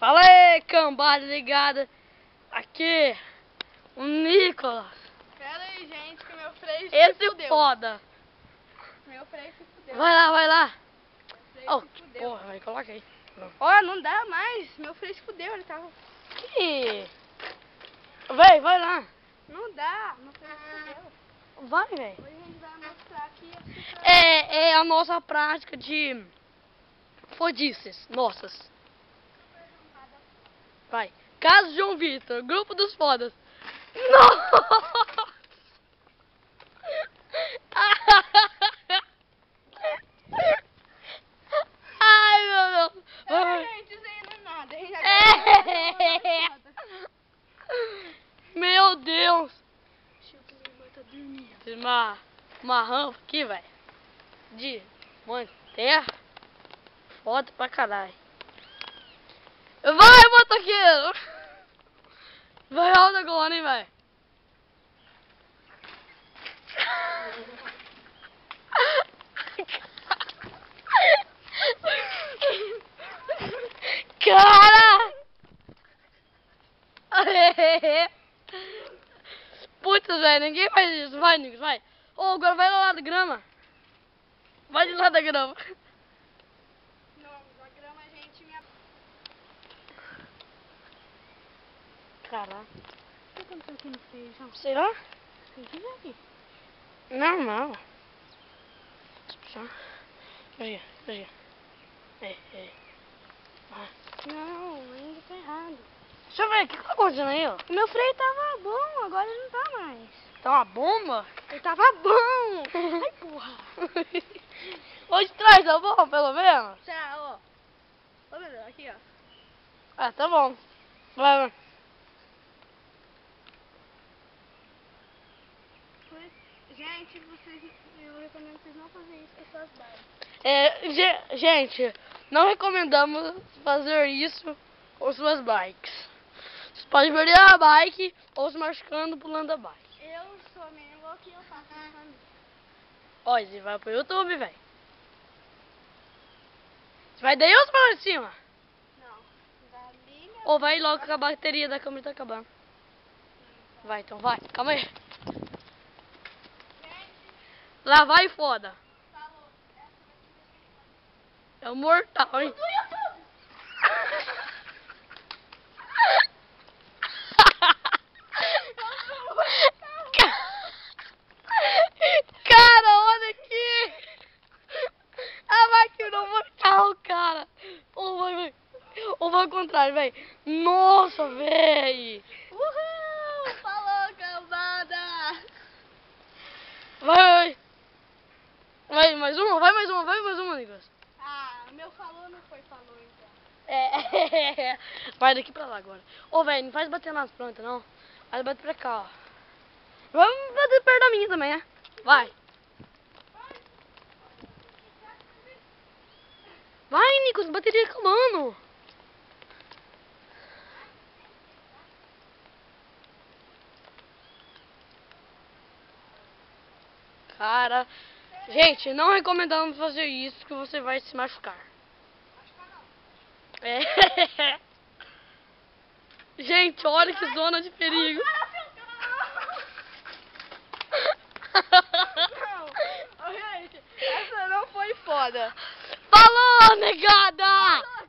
Fala aí, cambada ligada. Aqui, o Nicolas. Pera aí, gente, que meu freio Esse se fudeu. foda. Meu freio se fudeu. Vai lá, vai lá. Meu freio Oh, se fudeu. porra, vai, coloca aí. Ó, não dá mais. Meu freio se fudeu, ele tava... Que... Vai lá. Não dá, meu freio se fudeu. Vai, velho. Hoje a gente vai mostrar aqui a cifra... É a nossa prática de fodices nossas. Vai. Caso João Vitor, grupo dos fodas. Nossa! Ai, meu Deus. Pera, gente, isso aí não é nada. A gente agora... Meu Deus. Deixa eu ver, minha irmã tá dormindo. Tem uma rampa aqui, velho. De monte de terra. Foda pra caralho. Vai, motoqueiro! Vai alto agora, hein, velho. Cara! Putz, velho, ninguém faz isso. Vai, Nico, vai. Ô, agora vai lá da grama. Vai de lá da grama. Não, a grama, gente, minha... Caraca. O que aconteceu aqui no freio, João? Sei lá. O que é aqui? Normal. Só. Aí. Não, ainda tá errado. Deixa eu ver, o que tá acontecendo aí, ó? O meu freio tava bom, agora ele não tá mais. Tá uma bomba? Ele tava bom. Ai, porra. Hoje traz, tá bom, pelo menos? Será, ó. Ô, meu Deus, aqui, ó. Ah, tá bom. Vai. Gente, eu recomendo vocês não fazerem isso com suas bikes. Gente, não recomendamos fazer isso com suas bikes. Você pode perder a bike ou se machucando pulando a bike. Eu sou meio louco e eu faço isso pra mim. Olha, você vai pro YouTube, velho. Você vai daí ou você vai lá de cima? Não, dali... Ou vai logo que a bateria da câmera tá acabando. Vai, então vai. Calma aí. Lá vai, foda. É o mortal, hein? Cara, olha aqui. A máquina é mortal, cara. Vai. Ou vai ao contrário, velho. Nossa, velho. Uhul! Falou, cambada! Vai mais uma, Nicolas. Ah, o meu falou não foi falou, então. Vai daqui pra lá agora. Ô, velho, não faz bater nas plantas, não. Vai bater pra cá, ó. Vamos bater perto da minha também, né? Vai. Vai, Nicolas, bateria acabando. Cara, gente, não recomendamos fazer isso que você vai se machucar. Gente, olha que zona de perigo. Não, gente, essa não foi foda. Falou, negada!